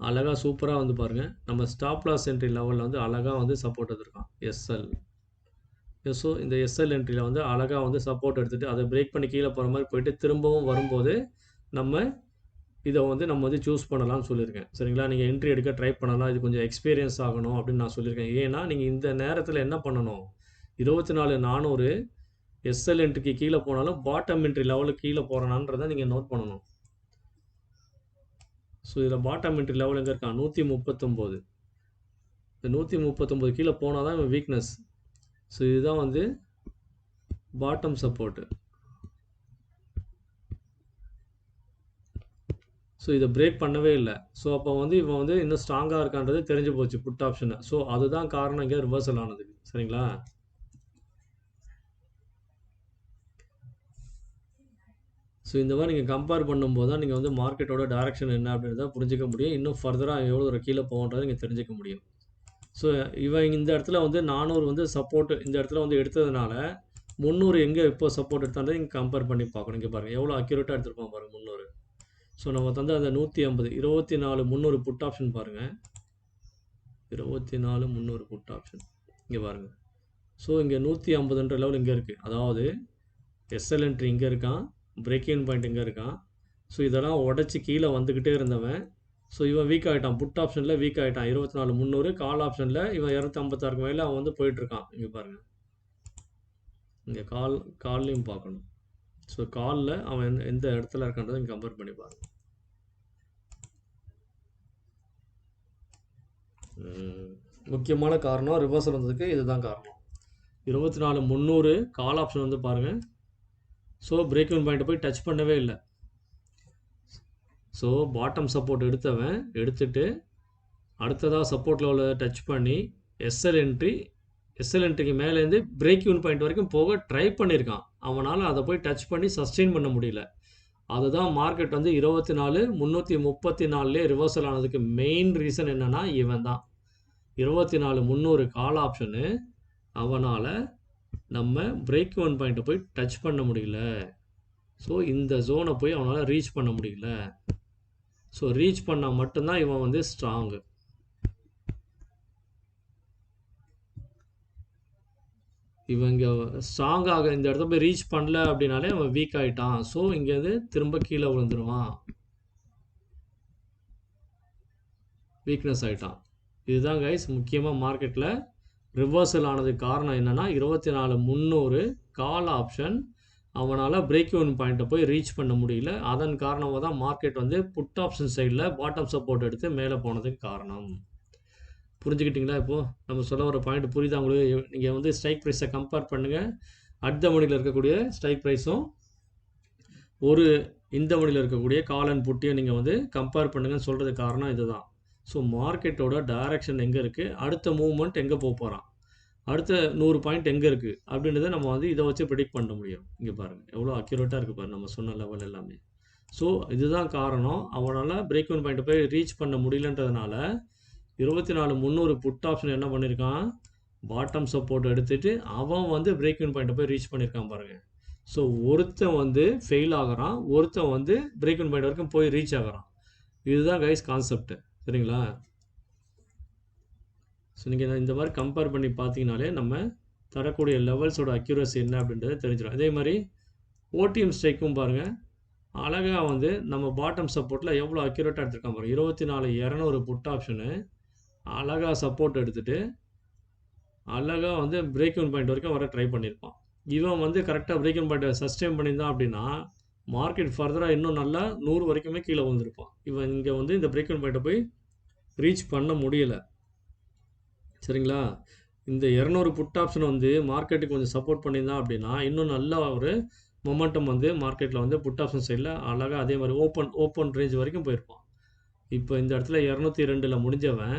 அழகாக சூப்பராக வந்து பாருங்கள், நம்ம ஸ்டாப் லாஸ் என்ட்ரி லெவலில் வந்து அழகாக வந்து சப்போர்ட் எடுத்துருக்கான். எஸ்எல் ஸோ இந்த எஸ்எல் என்ட்ரியில் வந்து அழகாக வந்து சப்போர்ட் எடுத்துகிட்டு அதை பிரேக் பண்ணி கீழே போகிற மாதிரி போயிட்டு திரும்பவும் வரும்போது நம்ம இதை வந்து நம்ம வந்து சூஸ் பண்ணலாம்னு சொல்லியிருக்கேன். சரிங்களா? நீங்கள் என்ட்ரி எடுக்க ட்ரை பண்ணலாம். இது கொஞ்சம் எக்ஸ்பீரியன்ஸ் ஆகணும் அப்படின்னு நான் சொல்லியிருக்கேன். ஏன்னா நீங்கள் இந்த நேரத்தில் என்ன பண்ணணும், 24,400 எஸ்எல் என்ட்ரிக்கு கீழே போனாலும் பாட்டம் என்ட்ரி லெவலுக்கு கீழே போகிறனான்றதை நீங்கள் நோட் பண்ணணும். ஸோ இதில் பாட்டம் என்ட்ரி லெவல் எங்கே இருக்கான், 139. இந்த 139 கீழே போனால் தான் இவன் வீக்னஸ். ஸோ இதுதான் வந்து பாட்டம் சப்போர்ட்டு. ஸோ இதை பிரேக் பண்ணவே இல்லை. ஸோ அப்போ வந்து இவன் வந்து இன்னும் ஸ்ட்ராங்காக இருக்கான்றது தெரிஞ்சு போச்சு புட் ஆப்ஷனை. ஸோ அதுதான் காரணம் இங்கே ரிவர்சல் ஆனதுக்கு. சரிங்களா? ஸோ இந்த மாதிரி நீங்கள் கம்பேர் பண்ணும்போது தான் நீங்கள் வந்து மார்க்கெட்டோட டைரக்ஷன் என்ன அப்படின்றத புரிஞ்சிக்க முடியும். இன்னும் ஃபர்தராக எவ்வளோ ஒரு கீழே போகன்றதை நீங்கள் தெரிஞ்சிக்க முடியும். ஸோ இவன் இந்த இடத்துல வந்து 400 வந்து சப்போர்ட் இந்த இடத்துல வந்து எடுத்ததுனால 300 எங்கே இப்போ சப்போர்ட் எடுத்தான்றதை நீங்கள் கம்பேர் பண்ணி பார்க்கணும். இங்கே பாருங்கள் எவ்வளோ அக்யூரேட்டாக எடுத்துருப்பான் பாருங்கள் 300. ஸோ நம்ம தந்து அந்த 150 24,300 புட் ஆப்ஷன் பாருங்கள். 24,300 புட் ஆப்ஷன் இங்கே பாருங்கள். ஸோ இங்கே 150ன்ற லெவல் இங்கே இருக்குது. அதாவது எஸ்எல் என்ட்ரி இங்கே இருக்கான், பிரேக்கிங் பாயிண்ட் இங்கே இருக்கான். ஸோ இதெல்லாம் உடச்சி கீழே வந்துக்கிட்டே இருந்தவன் ஸோ இவன் வீக் ஆகிட்டான். புட் ஆப்ஷனில் வீக் ஆகிட்டான் 24,300. கால் ஆப்ஷனில் இவன் 256 மேலே அவன் வந்து போயிட்டுருக்கான். இங்கே பாருங்கள், இங்கே கால்லையும் பார்க்கணும். ஸோ காலில் அவன் எந்த இடத்துல இருக்கான்றதை இங்கே கம்பேர் பண்ணி பாருங்கள். முக்கியமான காரணம் ரிவர்சல் வந்ததுக்கு இதுதான் காரணம். 24,300 கால் ஆப்ஷன் வந்து பாருங்கள். ஸோ பிரேக் இன் பாயிண்ட்டை போய் டச் பண்ணவே இல்லை. ஸோ பாட்டம் சப்போர்ட் எடுத்துட்டு அடுத்ததாக சப்போர்ட் லெவலில் டச் பண்ணி எஸ்எல் என்ட்ரிக்கு மேலேருந்து பிரேக் இன் பாயிண்ட் வரைக்கும் போக ட்ரை பண்ணியிருக்கான். அவனால் அதை போய் டச் பண்ணி சஸ்டெயின் பண்ண முடியல. அதுதான் மார்க்கெட் வந்து 24,334லே ரிவர்சல் ஆனதுக்கு மெயின் ரீசன் என்னென்னா இவன் தான். 24,300 கால் ஆப்ஷனு அவனால் நம்ம பிரேக் இன் பாயிண்ட்டை போய் டச் பண்ண முடியல. ஸோ இந்த ஜோனை போய் அவனால் ரீச் பண்ண முடியல. ஸோ ரீச் பண்ணால் மட்டும்தான் இவன் வந்து ஸ்ட்ராங்கு. இவன் இங்கே ஸ்ட்ராங்காக இந்த இடத்த போய் ரீச் பண்ணல அப்படின்னாலே அவன் வீக் ஆகிட்டான். ஸோ இங்கேருந்து திரும்ப கீழே விழுந்துருவான், வீக்னஸ் ஆகிட்டான். இதுதான் கைஸ் முக்கியமாக மார்க்கெட்டில் ரிவர்சல் ஆனதுக்கு காரணம் என்னென்னா 24,300 கால் ஆப்ஷன் அவனால் பிரேக் இன் பாயிண்ட்டை போய் ரீச் பண்ண முடியல. அதன் காரணமாக தான் மார்க்கெட் வந்து புட் ஆப்ஷன் சைடில் பாட்டம் சப்போர்ட் எடுத்து மேலே போனதுக்கு காரணம். புரிஞ்சுக்கிட்டிங்களா? இப்போது நம்ம சொல்ல வர பாயிண்ட் புரியுதா உங்களுக்கு? நீங்கள் வந்து ஸ்ட்ரைக் ப்ரைஸை கம்பேர் பண்ணுங்கள். அடுத்த மணியில் இருக்கக்கூடிய ஸ்ட்ரைக் ப்ரைஸும் இந்த மணியில் இருக்கக்கூடிய கால் அண்ட் புட்டியும் நீங்கள் வந்து கம்பேர் பண்ணுங்கன்னு சொல்கிறதுக்கு காரணம் இதுதான். ஸோ மார்க்கெட்டோட டைரக்ஷன் எங்கே இருக்குது, அடுத்த மூவ்மெண்ட் எங்கே போகிறான், அடுத்த 100 பாயிண்ட் எங்கே இருக்குது அப்படின்றத நம்ம வந்து இதை வச்சு ப்ரெடிக்ட் பண்ண முடியும். இங்கே பாருங்கள் எவ்வளோ அக்யூரேட்டாக இருக்குது பாருங்கள் நம்ம சொன்ன லெவல் எல்லாமே. ஸோ இதுதான் காரணம். அவனால் பிரேக் இன் பாயிண்ட்டை போய் ரீச் பண்ண முடியலன்றதுனால 24,300 புட் ஆப்ஷன் என்ன பண்ணியிருக்கான், பாட்டம் சப்போர்ட் எடுத்துகிட்டு அவன் வந்து பிரேக் இன் பாயிண்ட்டை போய் ரீச் பண்ணியிருக்கான் பாருங்கள். ஸோ ஒருத்தன் வந்து ஃபெயில் ஆகிறான், ஒருத்தன் வந்து பிரேக் இன் பாயிண்ட் வரைக்கும் போய் ரீச் ஆகிறான். இதுதான் கைஸ் கான்செப்ட். சரிங்களா? ஸோ நீங்கள் இந்த மாதிரி கம்பேர் பண்ணி பார்த்தீங்கனாலே நம்ம தரக்கூடிய லெவல்ஸோட அக்யூரசி என்ன அப்படின்றத தெரிஞ்சிடும். அதே மாதிரி ஓடிஎம் ஸ்ட்ரைக்கும் பாருங்கள், அழகாக வந்து நம்ம பாட்டம் சப்போர்ட்டில் எவ்வளோ அக்யூரேட்டாக எடுத்துருக்கான் பாருங்கள். 24,200 புட் ஆப்ஷனு அழகாக சப்போர்ட் எடுத்துகிட்டு அழகாக வந்து பிரேக் இன் பாயிண்ட் வரைக்கும் வர ட்ரை பண்ணியிருப்பான். இவன் வந்து கரெக்டாக பிரேக் இன் பாயிண்ட்டை சஸ்டெயின் பண்ணியிருந்தான் அப்படின்னா மார்க்கெட் ஃபர்தராக இன்னும் நல்லா 100 வரைக்குமே கீழே வந்திருப்பான். இவன் இங்கே வந்து இந்த பிரேக் இன் பாயிண்ட்டை போய் ரீச் பண்ண முடியலை. சரிங்களா? இந்த 200 புட் ஆப்ஷன் வந்து மார்க்கெட்டுக்கு கொஞ்சம் சப்போர்ட் பண்ணியிருந்தான் அப்படின்னா இன்னும் நல்ல ஒரு மொமெண்டம் வந்து மார்க்கெட்டில் வந்து புட் ஆப்ஷன் சைடில் அழகாக அதே மாதிரி ஓப்பன் ரேஞ்ச் வரைக்கும் போயிருப்பான். இப்போ இந்த இடத்துல 202ல் முடிஞ்சவன்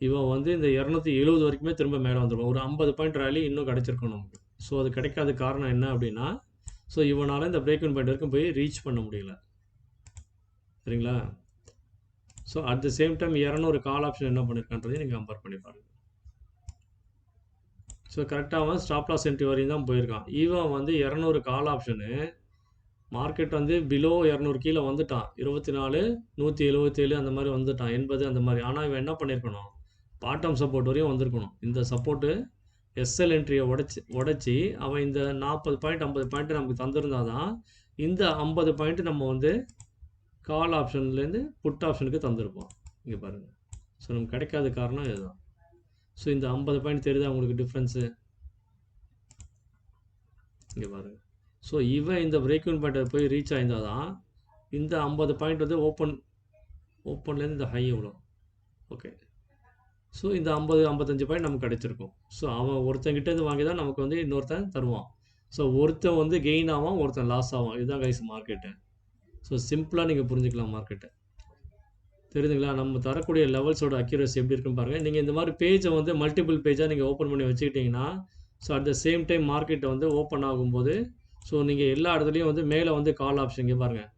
இவன் வந்து இந்த 270 வரைக்குமே திரும்ப மேலே வந்துடுவான். ஒரு 50 பாயிண்ட் ரேலி இன்னும் கிடச்சிருக்கும் நமக்கு. ஸோ அது கிடைக்காத காரணம் என்ன அப்படின்னா, ஸோ இவனால் இந்த பிரேக் இன் பாயிண்ட் வரைக்கும் போய் ரீச் பண்ண முடியல. சரிங்களா? So at the same time 200 call option என்ன பண்ணியிருக்கான்றதையும் நீங்கள் கம்பேர் பண்ணி பாருங்கள். ஸோ கரெக்டாக அவன் ஸ்டாப் லாஸ் என்ட்ரி வரையும் தான் போயிருக்கான். இவன் வந்து 200 கால் ஆப்ஷனு மார்க்கெட் வந்து பிலோ 200 கீழே வந்துட்டான். 24, 177 அந்த மாதிரி வந்துட்டான், 80 அந்த மாதிரி. ஆனால் இவன் என்ன பண்ணியிருக்கணும், பாட்டம் சப்போர்ட் வரையும் வந்திருக்கணும். இந்த சப்போர்ட்டு எஸ்எல் என்ட்ரியை உடைச்சி அவன் இந்த 40 பாயிண்ட் 50 பாயிண்ட் நமக்கு தந்திருந்தா தான் இந்த 50 பாயிண்ட் நம்ம வந்து கால் ஆப்ஷன்லேருந்து புட் ஆப்ஷனுக்கு தந்திருப்போம். இங்கே பாருங்கள். ஸோ நமக்கு கிடைக்காத காரணம் இதுதான். ஸோ இந்த 50 பாயிண்ட் தெரியுதா உங்களுக்கு டிஃப்ரென்ஸு? இங்கே பாருங்கள். ஸோ இவன் இந்த பிரேக் இன் பாயிண்ட்டை போய் ரீச் ஆயிருந்தால் தான் இந்த 50 பாயிண்ட் வந்து ஓப்பன்லேருந்து இந்த ஹை எவ்வளோ, ஓகே. ஸோ இந்த 50-55 பாயிண்ட் நமக்கு கிடைச்சிருக்கும். ஸோ அவன் ஒருத்தங்கிட்டேருந்து வாங்கி தான் நமக்கு வந்து இன்னொருத்தன் தருவான். ஸோ ஒருத்தன் வந்து கெயின் ஆவான், ஒருத்தன் லாஸ் ஆவான். இதுதான் கைஸ் மார்க்கெட்டு. ஸோ சிம்பிளாக நீங்கள் புரிஞ்சுக்கலாம் மார்க்கெட்டை. தெரியுதுங்களா? நம்ம தரக்கூடிய லெவல்ஸோட அக்யூரசி எப்படி இருக்குன்னு பாருங்கள். நீங்கள் இந்த மாதிரி பேஜை வந்து மல்டிபிள் பேஜாக நீங்கள் ஓப்பன் பண்ணி வச்சுக்கிட்டிங்கன்னா, so at the same time மார்க்கெட்டை வந்து ஓப்பன் ஆகும்போது ஸோ நீங்கள் எல்லா இடத்துலையும் வந்து மேலே வந்து கால் ஆப்ஷன் இங்கே பாருங்கள்.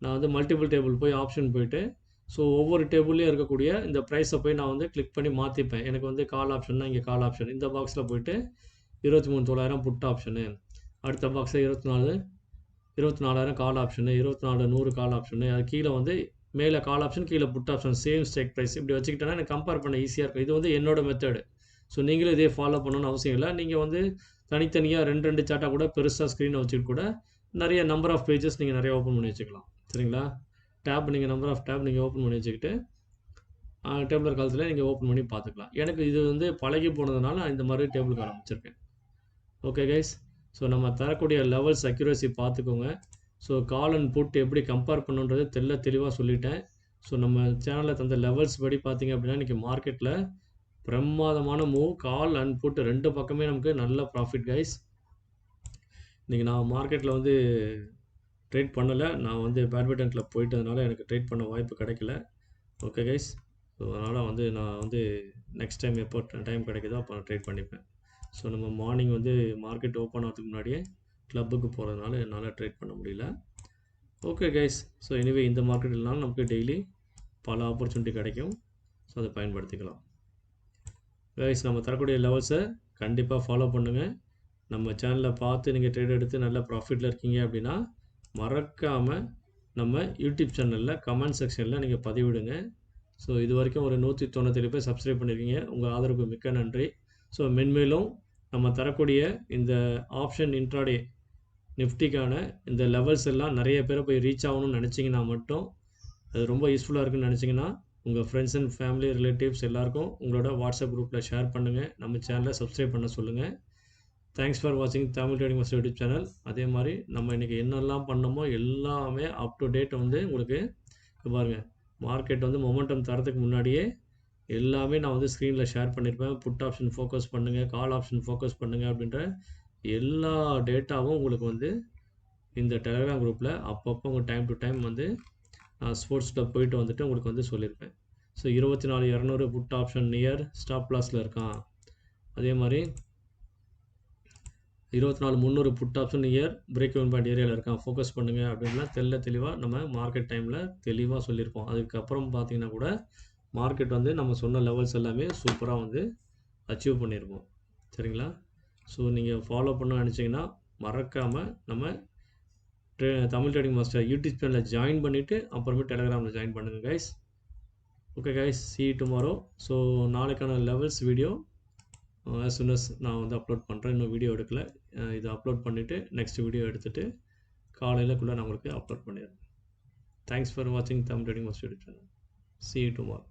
நான் வந்து மல்டிபிள் டேபிள் போய் ஆப்ஷன் போயிட்டு ஸோ ஒவ்வொரு டேபிள்லேயும் இருக்கக்கூடிய இந்த ப்ரைஸை போய் நான் வந்து கிளிக் பண்ணி மாற்றிப்பேன். எனக்கு வந்து கால் ஆப்ஷன்னா இங்கே கால் ஆப்ஷன் இந்த பாக்ஸில் போயிட்டு 23,900 புட் ஆப்ஷனு, அடுத்த பாக்ஸில் 24,000 கால் ஆப்ஷனு, 24,100 கால் ஆப்ஷனு, அது கீழே வந்து மேலே கால் ஆப்ஷன் கீழே put option same strike price இப்படி வச்சுக்கிட்டேன்னா எனக்கு கம்பேர் பண்ண ஈஸியாக இருக்கும். இது வந்து என்னோட மெத்தடு. ஸோ நீங்களும் இதே ஃபாலோ பண்ணணும்னு அவசியம் இல்லை. நீங்கள் வந்து தனித்தனியாக 2 சார்ட்டாக கூட பெருசாக ஸ்க்ரீனை வச்சுட்டு கூட நிறைய நம்பர் ஆஃப் பேஜஸ் நீங்கள் நிறைய ஓப்பன் பண்ணி வச்சுக்கலாம். சரிங்களா? டேப் நீங்கள் நம்பர் ஆஃப் டேப் நீங்கள் ஓப்பன் பண்ணி வச்சுக்கிட்டு டேபிளர் காலத்தில் நீங்கள் ஓப்பன் பண்ணி பார்த்துக்கலாம். எனக்கு இது வந்து பழகி போனதுனால நான் இந்த மாதிரி டேபிளுக்கு ஆரம்பிச்சிருக்கேன். Okay guys. ஸோ நம்ம தரக்கூடிய லெவல்ஸ் அக்யூரசி பார்த்துக்கோங்க. ஸோ கால் அண்ட் புட் எப்படி கம்பேர் பண்ணுன்றது தெளிவாக சொல்லிட்டேன். ஸோ நம்ம சேனலில் தந்த லெவல்ஸ் படி பார்த்தீங்க அப்படின்னா இன்றைக்கி மார்க்கெட்டில் பிரமாதமான மூவ், கால் அண்ட் புட் 2 பக்கமே நமக்கு நல்ல ப்ராஃபிட் கைஸ். இன்றைக்கி நான் மார்க்கெட்டில் வந்து ட்ரேட் பண்ணலை. நான் வந்து பேட்மிண்டன் கிளப் போயிட்டதுனால எனக்கு ட்ரேட் பண்ண வாய்ப்பு கிடைக்கல. Okay guys. ஸோ அதனால் வந்து நான் வந்து நெக்ஸ்ட் டைம் எப்போ டைம் கிடைக்குதோ அப்போ நான் ட்ரேட் பண்ணிப்பேன். ஸோ நம்ம மார்னிங் வந்து மார்க்கெட் ஓப்பன் ஆகிறதுக்கு முன்னாடியே கிளப்புக்கு போகிறதுனால என்னால் ட்ரேட் பண்ண முடியல. Okay guys. ஸோ எனிவே இந்த மார்க்கெட் இல்லைனாலும் நமக்கு டெய்லி பல ஆப்பர்ச்சுனிட்டி கிடைக்கும். ஸோ அதை பயன்படுத்திக்கலாம் கைஸ். நம்ம தரக்கூடிய லெவல்ஸை கண்டிப்பாக ஃபாலோ பண்ணுங்கள். நம்ம சேனலில் பார்த்து நீங்கள் ட்ரேட் எடுத்து நல்ல ப்ராஃபிட்டில் இருக்கீங்க அப்படின்னா மறக்காமல் நம்ம யூடியூப் சேனலில் கமெண்ட் செக்ஷனில் நீங்கள் பதிவிடுங்க. ஸோ இது வரைக்கும் ஒரு 197 பேர் சப்ஸ்கிரைப் பண்ணியிருக்கீங்க. உங்கள் ஆதரவுக்கு மிக்க நன்றி. ஸோ மென்மேலும் நம்ம தரக்கூடிய இந்த ஆப்ஷன் இன்ட்ராடே நிஃப்டிக்கான இந்த லெவல்ஸ் எல்லாம் நிறைய பேரை போய் ரீச் ஆகணும்னு நினச்சிங்கன்னா மட்டும் அது ரொம்ப யூஸ்ஃபுல்லாக இருக்குன்னு நினச்சிங்கன்னா உங்கள் ஃப்ரெண்ட்ஸ் அண்ட் ஃபேமிலி ரிலேட்டிவ்ஸ் எல்லாருக்கும் உங்களோட வாட்ஸ்அப் குரூப்பில் ஷேர் பண்ணுங்கள். நம்ம சேனலை சப்ஸ்கிரைப் பண்ண சொல்லுங்கள். தேங்க்ஸ் ஃபார் வாட்சிங் Tamil trading master YouTube channel. அதே மாதிரி நம்ம இன்றைக்கி என்னெல்லாம் பண்ணமோ எல்லாமே அப் டு டேட் வந்து உங்களுக்கு பாருங்கள். மார்க்கெட் வந்து மொமெண்டம் தரத்துக்கு முன்னாடியே எல்லாமே நான் வந்து ஸ்க்ரீனில் ஷேர் பண்ணியிருப்பேன். புட் ஆப்ஷன் ஃபோக்கஸ் பண்ணுங்கள், கால் ஆப்ஷன் ஃபோக்கஸ் பண்ணுங்கள் அப்படின்ற எல்லா டேட்டாவும் உங்களுக்கு வந்து இந்த டெலகிராம் குரூப்பில் அப்பப்போ உங்கள் டைம் டு டைம் வந்து நான் ஸ்போர்ட்ஸில் போயிட்டு வந்துட்டு உங்களுக்கு வந்து சொல்லியிருப்பேன். So 24,200 put option near stop லாஸில் இருக்கான். அதே மாதிரி 24,300 put option near break even point ஏரியாவில் இருக்கான், ஃபோக்கஸ் பண்ணுங்கள் அப்படின்லாம் தெளிவாக நம்ம மார்க்கெட் டைமில் தெளிவாக சொல்லியிருப்போம். அதுக்கப்புறம் பார்த்தீங்கன்னா கூட மார்க்கெட் வந்து நம்ம சொன்ன லெவல்ஸ் எல்லாமே சூப்பராக வந்து அச்சீவ் பண்ணியிருப்போம். சரிங்களா? ஸோ நீங்கள் ஃபாலோ பண்ண நினச்சிங்கன்னா மறக்காமல் நம்ம தமிழ் ட்ரேடிங் மாஸ்டர் யூடியூப் சேனலில் ஜாயின் பண்ணிவிட்டு அப்புறமே டெலகிராமில் ஜாயின் பண்ணுங்கள் guys. Okay guys, see you tomorrow. So நாளைக்கான levels video as soon as நான் வந்து அப்லோட் பண்ணுறேன். இன்னும் வீடியோ எடுக்கலை. இதை அப்லோட் பண்ணிவிட்டு நெக்ஸ்ட் வீடியோ எடுத்துகிட்டு காலையிலக்குள்ளே நான் உங்களுக்கு அப்லோட் பண்ணிடுறேன். தேங்க்ஸ் ஃபார் வாட்சிங் Tamil trading master YouTube channel. see you tomorrow.